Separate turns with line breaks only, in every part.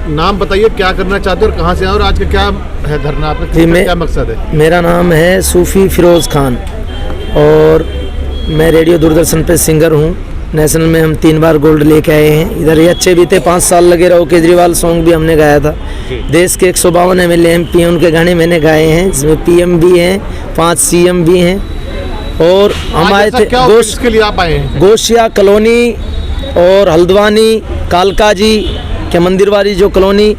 नाम बताइए, क्या करना चाहते हो और कहाँ से आए और आज का क्या है धरना, आपका क्या मकसद है?
मेरा नाम है सूफ़ी फ़िरोज़ खान और मैं रेडियो दूरदर्शन पे सिंगर हूँ। नेशनल में हम 3 बार गोल्ड लेके आए हैं। इधर ये अच्छे भी थे, 5 साल लगे रहो। केजरीवाल सॉन्ग भी हमने गाया था। देश के 152 MLA MP हैं, उनके गाने मैंने गाए हैं, जिसमें PM भी हैं, 5 CM भी हैं। और हम आए थे
के लिए आप आए हैं?
गोशिया कॉलोनी और हल्द्वानी कालका जी के मंदिर वाली जो कॉलोनी,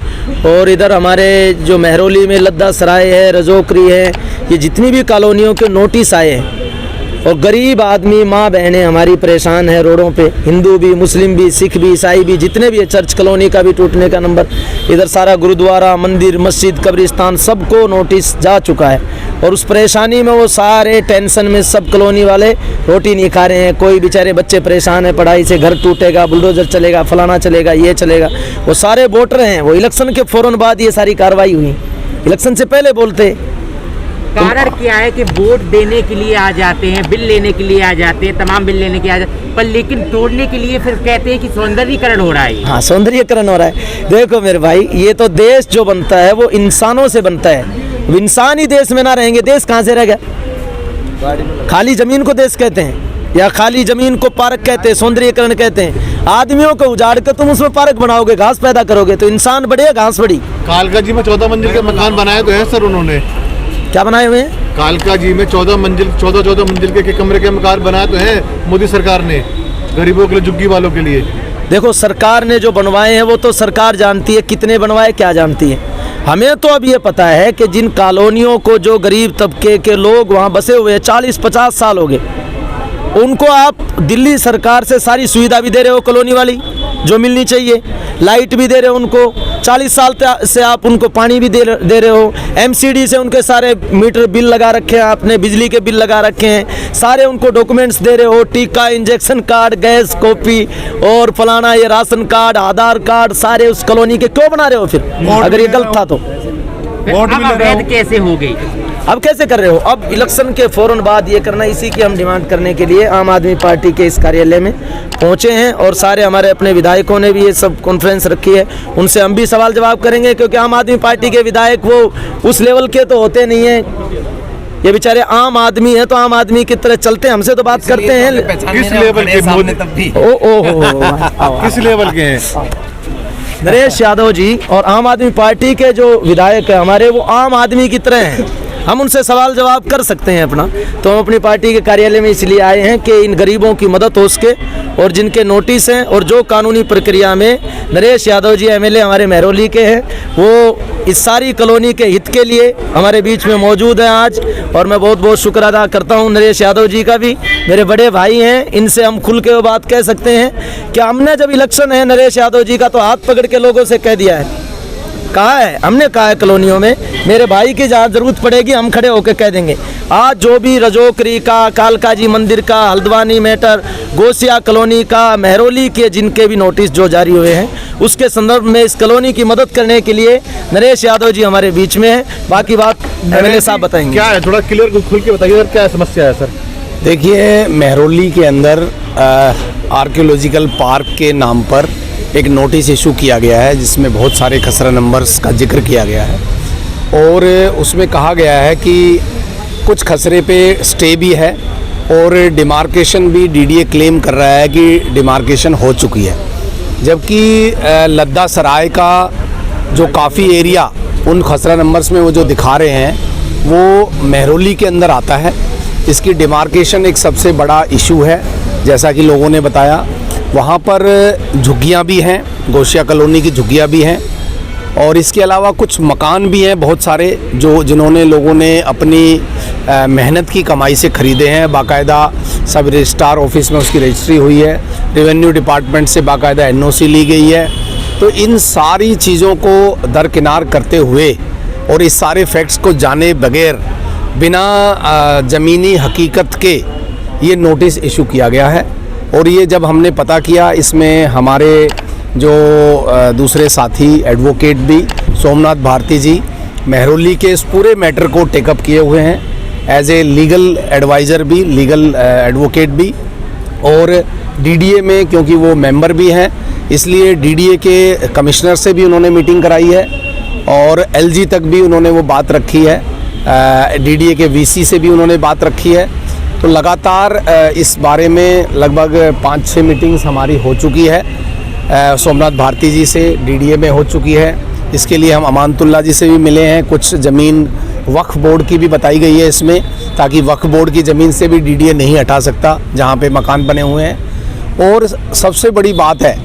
और इधर हमारे जो महरौली में लद्दा सराय है, रजोकरी है, ये जितनी भी कॉलोनियों के नोटिस आए हैं। और गरीब आदमी माँ बहनें हमारी परेशान है रोडों पे, हिंदू भी, मुस्लिम भी, सिख भी, ईसाई भी, जितने भी है। चर्च कॉलोनी का भी टूटने का नंबर, इधर सारा गुरुद्वारा, मंदिर, मस्जिद, कब्रिस्तान सबको नोटिस जा चुका है। और उस परेशानी में वो सारे टेंशन में सब कॉलोनी वाले रोटी नहीं खा रहे हैं। कोई बेचारे बच्चे परेशान है पढ़ाई से, घर टूटेगा, बुलडोजर चलेगा, फलाना चलेगा, ये चलेगा। वो सारे वोटर हैं, वो इलेक्शन के फ़ौरन बाद ये सारी कार्रवाई हुई। इलेक्शन से पहले बोलते
कारण क्या है कि वोट देने के लिए आ जाते हैं, बिल लेने के लिए आ जाते हैं, तमाम बिल लेने के लिए आ जाते हैं, पर लेकिन तोड़ने के लिए फिर कहते हैं कि सौंदर्यीकरण हो रहा है।
हाँ, सौंदर्यीकरण हो रहा है। देखो मेरे भाई, ये तो देश जो बनता है वो इंसानों से बनता है। इंसान ही देश में ना रहेंगे, देश कहाँ से रह गया? खाली जमीन को देश कहते हैं या खाली जमीन को पार्क कहते हैं, सौंदर्यीकरण कहते हैं। आदमियों को उजाड़ कर तुम उसमें पार्क बनाओगे, घास पैदा करोगे तो इंसान बढ़े या घास बढ़ी?
कालका जी में 14 मंजिल के मकान बनाए तो है सर उन्होंने।
क्या बनाए हुए हैं?
कालका जी में 14 मंजिल के कमरे के मकान बनाए तो हैं मोदी सरकार ने, गरीबों के लिए, झुग्गी वालों के लिए।
देखो, सरकार ने जो बनवाए हैं वो तो सरकार जानती है, कितने बनवाए क्या जानती है। हमें तो अब ये पता है कि जिन कॉलोनियों को जो गरीब तबके के लोग वहाँ बसे हुए हैं, 40-50 साल हो गए, उनको आप दिल्ली सरकार से सारी सुविधा भी दे रहे हो, कॉलोनी वाली जो मिलनी चाहिए, लाइट भी दे रहे हो उनको, 40 साल से आप उनको पानी भी दे रहे हो, MCD से उनके सारे मीटर बिल लगा रखे हैं आपने, बिजली के बिल लगा रखे हैं, सारे उनको डॉक्यूमेंट्स दे रहे हो, टीका, इंजेक्शन कार्ड, गैस कॉपी और फलाना ये राशन कार्ड, आधार कार्ड, सारे उस कॉलोनी के क्यों बना रहे हो फिर, अगर ये गलत था तो?
अब अवैध कैसे हो गई?
अब कैसे कर रहे हो? अब इलेक्शन के फ़ौरन बाद ये करना, इसी की हम डिमांड करने के लिए आम आदमी पार्टी के इस कार्यालय में पहुंचे हैं। और सारे हमारे अपने विधायकों ने भी ये सब कॉन्फ्रेंस रखी है, उनसे हम भी सवाल जवाब करेंगे, क्योंकि आम आदमी पार्टी के विधायक वो उस लेवल के तो होते नहीं हैं, ये बेचारे आम आदमी है तो आम आदमी की तरह चलते हैं, हमसे तो बात करते हैं।
किस लेवल के? किस लेवल के हैं?
नरेश यादव जी और आम आदमी पार्टी के जो विधायक है हमारे, वो आम आदमी की तरह हैं, हम उनसे सवाल जवाब कर सकते हैं अपना। तो हम अपनी पार्टी के कार्यालय में इसलिए आए हैं कि इन गरीबों की मदद हो सके, और जिनके नोटिस हैं और जो कानूनी प्रक्रिया में नरेश यादव जी MLA हमारे महरौली के हैं, वो इस सारी कॉलोनी के हित के लिए हमारे बीच में मौजूद हैं आज। और मैं बहुत बहुत शुक्र अदा करता हूं नरेश यादव जी का भी, मेरे बड़े भाई हैं, इनसे हम खुल के वो बात कह सकते हैं कि हमने जब इलेक्शन है नरेश यादव जी का तो हाथ पकड़ के लोगों से कह दिया है, कहा है, हमने कहा है कॉलोनियों में मेरे भाई की जहाँ ज़रूरत पड़ेगी हम खड़े होकर कह देंगे। आज जो भी रजोकरी का, कालका जी मंदिर का, हल्द्वानी मैटर, गोसिया कॉलोनी का, महरौली के जिनके भी नोटिस जो जारी हुए हैं, उसके संदर्भ में इस कॉलोनी की मदद करने के लिए नरेश यादव जी हमारे बीच में है। बाकी बात MLA साहब बताएंगे।
क्या है, थोड़ा क्लियर खुल के बताइए सर, क्या समस्या है सर?
देखिए, महरौली के अंदर आर्कियोलॉजिकल पार्क के नाम पर एक नोटिस इशू किया गया है, जिसमें बहुत सारे खसरा नंबर्स का जिक्र किया गया है, और उसमें कहा गया है कि कुछ खसरे पे स्टे भी है और डिमार्केशन भी DDA क्लेम कर रहा है कि डिमार्केशन हो चुकी है। जबकि लद्दा सराय का जो काफ़ी एरिया उन खसरा नंबर्स में वो जो दिखा रहे हैं वो महरौली के अंदर आता है। इसकी डिमार्केशन एक सबसे बड़ा इशू है, जैसा कि लोगों ने बताया। वहाँ पर झुग्गियाँ भी हैं, गोशिया कॉलोनी की झुग्गियाँ भी हैं, और इसके अलावा कुछ मकान भी हैं बहुत सारे जिन्होंने लोगों ने अपनी मेहनत की कमाई से ख़रीदे हैं। बाकायदा सब रजिस्ट्रार ऑफिस में उसकी रजिस्ट्री हुई है, रेवेन्यू डिपार्टमेंट से बाकायदा NOC ली गई है। तो इन सारी चीज़ों को दरकिनार करते हुए और इस सारे फैक्ट्स को जाने बगैर बिना ज़मीनी हकीकत के ये नोटिस इशू किया गया है। और ये जब हमने पता किया, इसमें हमारे जो दूसरे साथी एडवोकेट भी सोमनाथ भारती जी महरौली के इस पूरे मैटर को टेकअप किए हुए हैं, एज ए लीगल एडवाइज़र भी, लीगल एडवोकेट भी। और डीडीए में, क्योंकि वो मेंबर भी हैं, इसलिए डीडीए के कमिश्नर से भी उन्होंने मीटिंग कराई है और एलजी तक भी उन्होंने वो बात रखी है, डीडीए के वीसी से भी उन्होंने बात रखी है। तो लगातार इस बारे में लगभग 5-6 मीटिंग्स हमारी हो चुकी है। सोमनाथ भारती जी से डीडीए में हो चुकी है। इसके लिए हम अमानतुल्ला जी से भी मिले हैं। कुछ ज़मीन वक्फ बोर्ड की भी बताई गई है इसमें, ताकि वक्फ बोर्ड की ज़मीन से भी डीडीए नहीं हटा सकता जहाँ पे मकान बने हुए हैं। और सबसे बड़ी बात है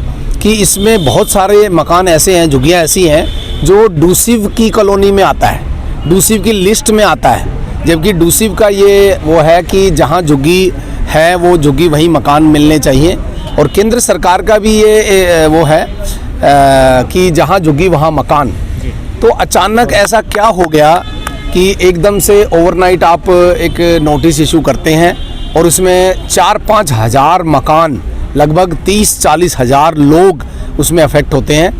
कि इसमें बहुत सारे मकान ऐसे हैं, झुग्गियाँ ऐसी हैं जो डूसिव की कॉलोनी में आता है, डूसिव की लिस्ट में आता है। जबकि डूसिव का ये वो है कि जहाँ झुग्गी है वो झुग्गी वहीं मकान मिलने चाहिए। और केंद्र सरकार का भी ये वो है कि जहाँ झुग्गी वहाँ मकान। तो अचानक ऐसा क्या हो गया कि एकदम से ओवरनाइट आप एक नोटिस इशू करते हैं और उसमें 4-5 हज़ार मकान, लगभग 30-40 हज़ार लोग उसमें अफेक्ट होते हैं।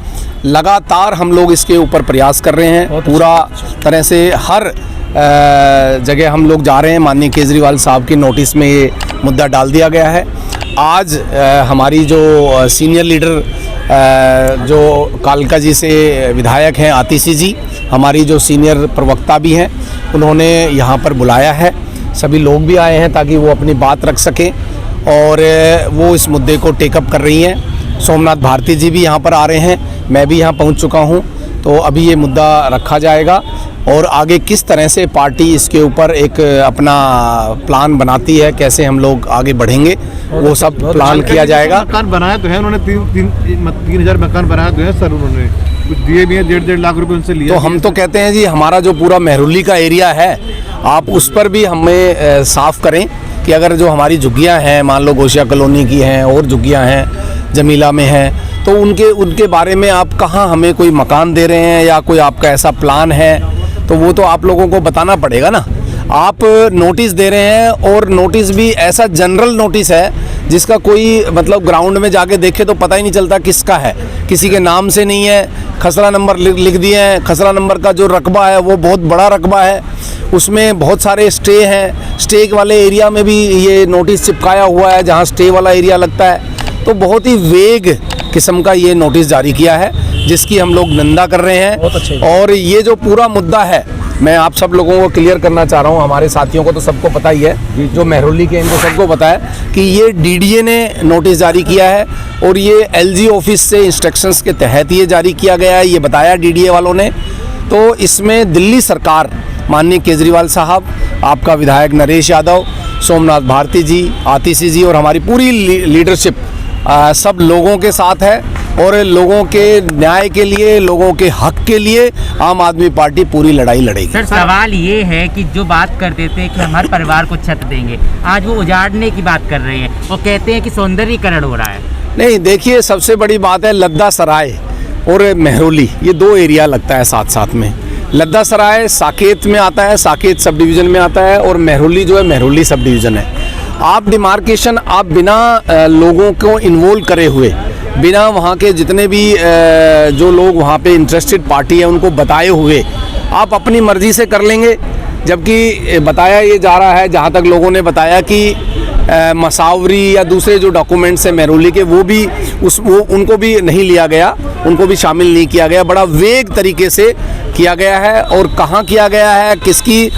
लगातार हम लोग इसके ऊपर प्रयास कर रहे हैं, पूरा तरह से हर जगह हम लोग जा रहे हैं। माननीय केजरीवाल साहब के नोटिस में ये मुद्दा डाल दिया गया है। आज हमारी जो सीनियर लीडर जो कालका जी से विधायक हैं, आतिशी जी, हमारी जो सीनियर प्रवक्ता भी हैं, उन्होंने यहाँ पर बुलाया है। सभी लोग भी आए हैं ताकि वो अपनी बात रख सकें और वो इस मुद्दे को टेकअप कर रही हैं। सोमनाथ भारती जी भी यहाँ पर आ रहे हैं, मैं भी यहाँ पहुँच चुका हूँ। तो अभी ये मुद्दा रखा जाएगा और आगे किस तरह से पार्टी इसके ऊपर एक अपना प्लान बनाती है, कैसे हम लोग आगे बढ़ेंगे, वो सब प्लान किया जाएगा।
मकान बनाया तो है उन्होंने, 3,000 मकान बनाया तो है सर, उन्होंने कुछ दिए भी हैं, 1.5 लाख रुपए उनसे लिए।
तो हम तो कहते हैं जी, हमारा जो पूरा मेहरौली का एरिया है, आप उस पर भी हमें साफ करें कि अगर जो हमारी झुग्गियाँ हैं, मान लो गोशिया कॉलोनी की हैं और झुग्गियाँ हैं, जमीला में हैं, तो उनके बारे में आप कहाँ हमें कोई मकान दे रहे हैं या कोई आपका ऐसा प्लान है, तो वो तो आप लोगों को बताना पड़ेगा ना। आप नोटिस दे रहे हैं और नोटिस भी ऐसा जनरल नोटिस है जिसका कोई मतलब ग्राउंड में जाके देखे तो पता ही नहीं चलता किसका है, किसी के नाम से नहीं है, खसरा नंबर लिख दिए हैं। खसरा नंबर का जो रकबा है वो बहुत बड़ा रकबा है, उसमें बहुत सारे स्टे हैं, स्टे वाले एरिया में भी ये नोटिस चिपकाया हुआ है जहाँ स्टे वाला एरिया लगता है। तो बहुत ही वेग किस्म का ये नोटिस जारी किया है, जिसकी हम लोग निंदा कर रहे हैं। और ये जो पूरा मुद्दा है, मैं आप सब लोगों को क्लियर करना चाह रहा हूँ, हमारे साथियों को तो सबको पता ही है, जो मेहरौली के इनको सबको पता है कि ये डीडीए ने नोटिस जारी किया है और ये एलजी ऑफिस से इंस्ट्रक्शंस के तहत ये जारी किया गया है, ये बताया डीडीए वालों ने। तो इसमें दिल्ली सरकार, माननीय केजरीवाल साहब, आपका विधायक नरेश यादव, सोमनाथ भारती जी, आतिशी जी और हमारी पूरी लीडरशिप सब लोगों के साथ है और लोगों के न्याय के लिए, लोगों के हक के लिए आम आदमी पार्टी पूरी लड़ाई लड़ेगी।
सर, सवाल ये है कि जो बात करते थे कि हम हर परिवार को छत देंगे, आज वो उजाड़ने की बात कर रहे हैं और कहते हैं कि सौंदर्यीकरण हो रहा है।
नहीं, देखिए, सबसे बड़ी बात है लद्दा सराय और मेहरौली, ये 2 एरिया लगता है साथ साथ में। लद्दा सराय साकेत में आता है, साकेत सब डिवीज़न में आता है, और मेहरौली जो है मेहरौली सब डिवीज़न है। आप डिमार्केशन आप बिना लोगों को इन्वॉल्व करे हुए, बिना वहाँ के जितने भी जो लोग वहाँ पे इंटरेस्टेड पार्टी है उनको बताए हुए आप अपनी मर्ज़ी से कर लेंगे। जबकि बताया ये जा रहा है, जहाँ तक लोगों ने बताया कि मसावरी या दूसरे जो डॉक्यूमेंट्स हैं मेहरौली के, वो भी उनको भी नहीं लिया गया, उनको भी शामिल नहीं किया गया। बड़ा वेग तरीके से किया गया है और कहाँ किया गया है, किसकी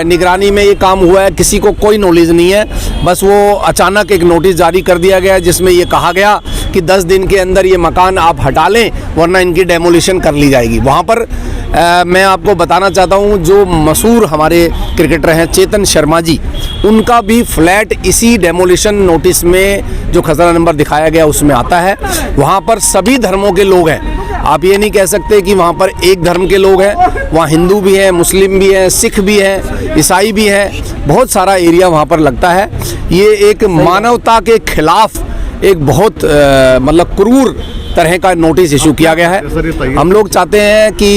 निगरानी में ये काम हुआ है, किसी को कोई नॉलेज नहीं है। बस वो अचानक एक नोटिस जारी कर दिया गया जिसमें ये कहा गया कि 10 दिन के अंदर ये मकान आप हटा लें वरना इनकी डेमोलिशन कर ली जाएगी। वहाँ पर मैं आपको बताना चाहता हूँ, जो मशहूर हमारे क्रिकेटर हैं चेतन शर्मा जी, उनका भी फ्लैट इसी डेमोलिशन नोटिस में जो खसरा नंबर दिखाया गया उसमें आता है। वहाँ पर सभी धर्मों के लोग हैं, आप ये नहीं कह सकते कि वहाँ पर एक धर्म के लोग हैं, वहाँ हिंदू भी हैं, मुस्लिम भी हैं, सिख भी हैं, ईसाई भी हैं, बहुत सारा एरिया वहाँ पर लगता है। ये एक मानवता के खिलाफ एक बहुत मतलब क्रूर तरह का नोटिस इशू किया गया है। हम लोग चाहते हैं कि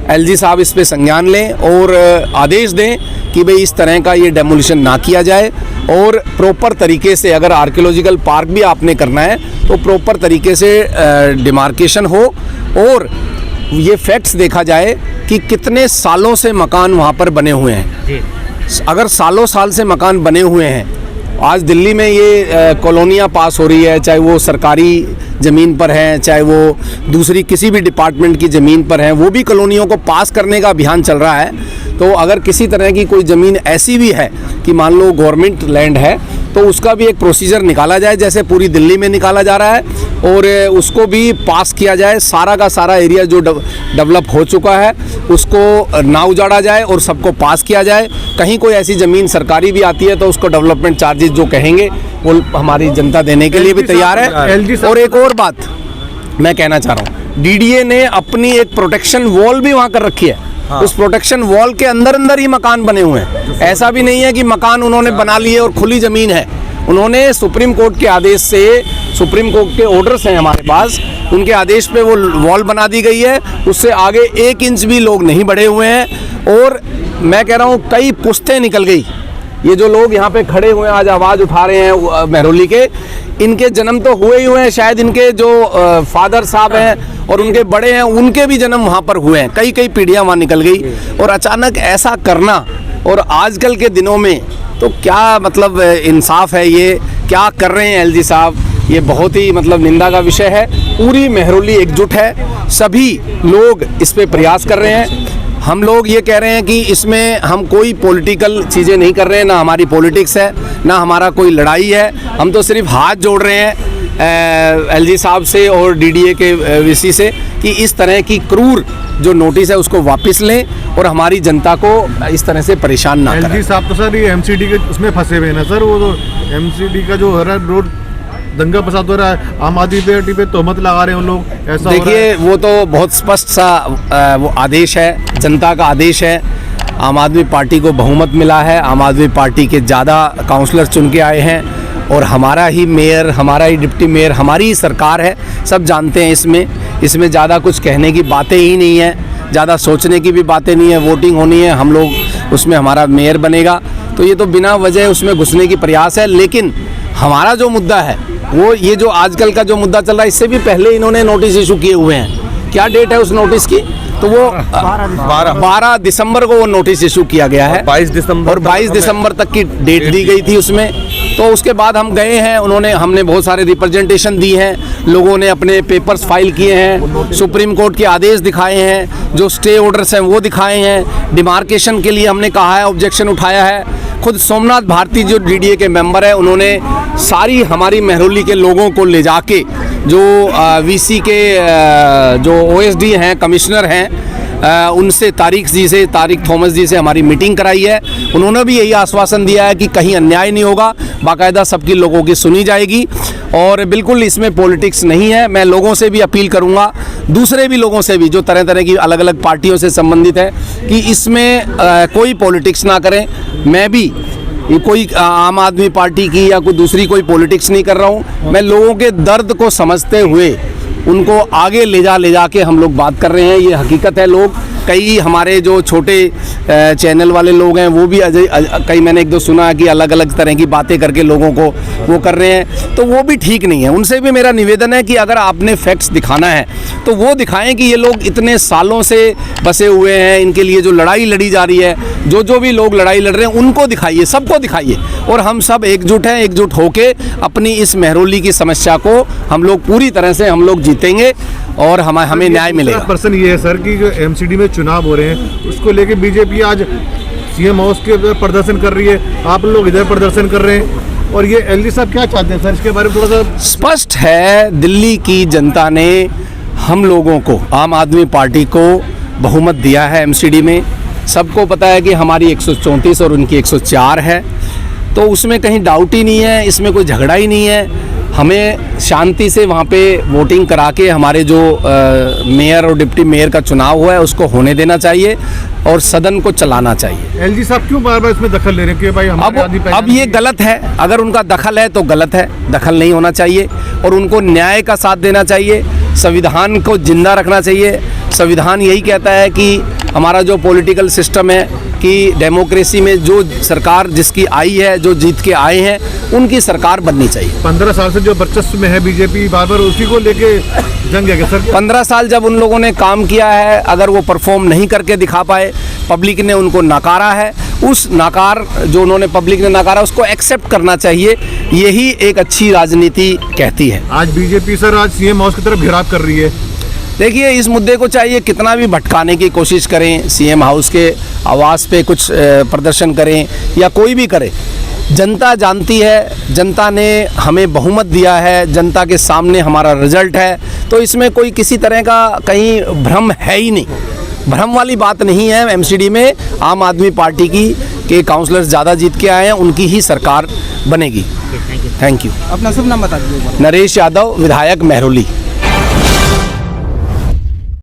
एलजी साहब इस पे संज्ञान लें और आदेश दें कि भाई इस तरह का ये डेमोलिशन ना किया जाए और प्रॉपर तरीके से, अगर आर्कियोलॉजिकल पार्क भी आपने करना है तो प्रॉपर तरीके से डिमार्केशन हो और ये फैक्ट्स देखा जाए कि कितने सालों से मकान वहाँ पर बने हुए हैं। अगर सालों साल से मकान बने हुए हैं आज दिल्ली में ये कॉलोनियाँ पास हो रही है, चाहे वो सरकारी ज़मीन पर हैं, चाहे वो दूसरी किसी भी डिपार्टमेंट की ज़मीन पर हैं, वो भी कॉलोनियों को पास करने का अभियान चल रहा है। तो अगर किसी तरह की कोई ज़मीन ऐसी भी है कि मान लो गवर्नमेंट लैंड है, तो उसका भी एक प्रोसीजर निकाला जाए, जैसे पूरी दिल्ली में निकाला जा रहा है, और उसको भी पास किया जाए। सारा का सारा एरिया जो डेवलप हो चुका है उसको ना उजाड़ा जाए और सबको पास किया जाए। कहीं कोई ऐसी ज़मीन सरकारी भी आती है तो उसको डेवलपमेंट चार्जेस जो कहेंगे वो हमारी जनता देने के लिए भी तैयार है। और एक और बात मैं कहना चाह रहा हूँ, डीडीए ने अपनी एक प्रोटेक्शन वॉल भी वहाँ कर रखी है। उस प्रोटेक्शन वॉल के अंदर अंदर ही मकान बने हुए हैं। ऐसा भी नहीं है कि मकान उन्होंने बना लिए और खुली ज़मीन है। उन्होंने सुप्रीम कोर्ट के आदेश से, सुप्रीम कोर्ट के ऑर्डर्स हैं हमारे पास, उनके आदेश पे वो वॉल बना दी गई है। उससे आगे 1 इंच भी लोग नहीं बढ़े हुए हैं। और मैं कह रहा हूँ कई पुश्तें निकल गई। ये जो लोग यहाँ पे खड़े हुए हैं आज आवाज़ उठा रहे हैं महरौली के, इनके जन्म तो हुए ही हुए हैं, शायद इनके जो फादर साहब हैं और उनके बड़े हैं उनके भी जन्म वहाँ पर हुए हैं। कई कई पीढ़ियाँ वहाँ निकल गई, और अचानक ऐसा करना, और आजकल के दिनों में तो क्या मतलब इंसाफ है, ये क्या कर रहे हैं एलजी साहब, ये बहुत ही मतलब निंदा का विषय है। पूरी महरौली एकजुट है, सभी लोग इस पे प्रयास कर रहे हैं। हम लोग ये कह रहे हैं कि इसमें हम कोई पॉलिटिकल चीज़ें नहीं कर रहे हैं, ना हमारी पॉलिटिक्स है, ना हमारा कोई लड़ाई है। हम तो सिर्फ हाथ जोड़ रहे हैं एलजी साहब से और डीडीए के वीसी से कि इस तरह की क्रूर जो नोटिस है उसको वापस लें और हमारी जनता को इस तरह से परेशान ना करें।
एलजी साहब तो सर ये एमसीडी के उसमें फंसे हुए हैं ना सर, वो तो एमसीडी का जो हर रोड दंगा फसाद हो रहा है, आम आदमी पार्टी पे तोहमत लगा रहे हैं उन लोग। ऐसा
देखिए वो तो बहुत स्पष्ट सा वो आदेश है, जनता का आदेश है। आम आदमी पार्टी को बहुमत मिला है, आम आदमी पार्टी के ज़्यादा काउंसलर चुन के आए हैं, और हमारा ही मेयर, हमारा ही डिप्टी मेयर, हमारी ही सरकार है। सब जानते हैं इसमें ज़्यादा कुछ कहने की बातें ही नहीं है, ज़्यादा सोचने की भी बातें नहीं है। वोटिंग होनी है, हम लोग उसमें हमारा मेयर बनेगा, तो ये तो बिना वजह उसमें घुसने की प्रयास है। लेकिन हमारा जो मुद्दा है वो ये जो आजकल का जो मुद्दा चल रहा है, इससे भी पहले इन्होंने नोटिस इशू किए हुए हैं। क्या डेट है उस नोटिस की? तो वो 12 दिसंबर को वो नोटिस इशू किया गया है, 22 दिसंबर तक की डेट दी गई थी उसमें। तो उसके बाद हम गए हैं, हमने बहुत सारे रिप्रेजेंटेशन दी हैं, लोगों ने अपने पेपर्स फाइल किए हैं, सुप्रीम कोर्ट के आदेश दिखाए हैं, जो स्टे ऑर्डर्स हैं वो दिखाए हैं, डिमार्केशन के लिए हमने कहा है, ऑब्जेक्शन उठाया है। खुद सोमनाथ भारती जो डीडीए के मेंबर है, उन्होंने सारी हमारी महरौली के लोगों को ले जाके, जो वीसी के जो ओएसडी हैं, कमिश्नर हैं, उनसे तारिक थॉमस जी से हमारी मीटिंग कराई है। उन्होंने भी यही आश्वासन दिया है कि कहीं अन्याय नहीं होगा, बाकायदा सबकी लोगों की सुनी जाएगी, और बिल्कुल इसमें पॉलिटिक्स नहीं है। मैं लोगों से भी अपील करूंगा, दूसरे भी लोगों से भी जो तरह तरह की अलग अलग पार्टियों से संबंधित है, कि इसमें कोई पॉलिटिक्स ना करें। मैं भी कोई आम आदमी पार्टी की या कोई दूसरी कोई पॉलिटिक्स नहीं कर रहा हूँ। मैं लोगों के दर्द को समझते हुए उनको आगे ले जा के हम लोग बात कर रहे हैं। ये हकीकत है। लोग कई हमारे जो छोटे चैनल वाले लोग हैं वो भी कई मैंने एक दो सुना कि अलग अलग तरह की बातें करके लोगों को वो कर रहे हैं, तो वो भी ठीक नहीं है। उनसे भी मेरा निवेदन है कि अगर आपने फैक्ट्स दिखाना है तो वो दिखाएं कि ये लोग इतने सालों से बसे हुए हैं, इनके लिए जो लड़ाई लड़ी जा रही है, जो भी लोग लड़ाई लड़ रहे हैं उनको दिखाइए, सबको दिखाइए, और हम सब एकजुट हैं। एकजुट होके अपनी इस महरौली की समस्या को हम लोग पूरी तरह से हम लोग जीतेंगे और हमें न्याय मिलेगा।
पर्सन ये है सर कि जो एमसीडी में चुनाव हो रहे हैं उसको लेके बीजेपी आज सीएम हाउस के प्रदर्शन कर रही है, आप लोग इधर प्रदर्शन कर रहे हैं, और ये एलजी साहब क्या चाहते हैं सर, इसके बारे में थोड़ा सा?
स्पष्ट है, दिल्ली की जनता ने हम लोगों को, आम आदमी पार्टी को बहुमत दिया है एमसीडी में। सबको पता है कि हमारी 134 और उनकी 104 है, तो उसमें कहीं डाउट ही नहीं है, इसमें कोई झगड़ा ही नहीं है। हमें शांति से वहाँ पे वोटिंग करा के हमारे जो मेयर और डिप्टी मेयर का चुनाव हुआ है उसको होने देना चाहिए और सदन को चलाना चाहिए।
एलजी साहब क्यों बार बार इसमें दखल ले रहे हैं कि भाई
अब ये गलत है। अगर उनका दखल है तो गलत है, दखल नहीं होना चाहिए, और उनको न्याय का साथ देना चाहिए, संविधान को जिंदा रखना चाहिए। संविधान यही कहता है कि हमारा जो पॉलिटिकल सिस्टम है कि डेमोक्रेसी में जो सरकार जिसकी आई है, जो जीत के आए हैं, उनकी सरकार बननी चाहिए।
15 साल से जो वर्चस्व में है बीजेपी, बार बार उसी को लेके जंग है सर।
15 साल जब उन लोगों ने काम किया है, अगर वो परफॉर्म नहीं करके दिखा पाए, पब्लिक ने उनको नकारा है, उस नाकार जो उन्होंने पब्लिक ने नकारा उसको एक्सेप्ट करना चाहिए, यही एक अच्छी राजनीति कहती है।
आज बीजेपी सर आज सीएम हाउस की तरफ घेराव कर रही है।
देखिए, इस मुद्दे को चाहे कितना भी भटकाने की कोशिश करें, सीएम हाउस के आवास पे कुछ प्रदर्शन करें या कोई भी करे, जनता जानती है, जनता ने हमें बहुमत दिया है, जनता के सामने हमारा रिजल्ट है, तो इसमें कोई किसी तरह का कहीं भ्रम है ही नहीं, भ्रम वाली बात नहीं है। एमसीडी में आम आदमी पार्टी के काउंसलर्स ज़्यादा जीत के आए हैं, उनकी ही सरकार बनेगी। Thank you.
अपना शुभ नाम बता दीजिए।
नरेश यादव, विधायक महरौली।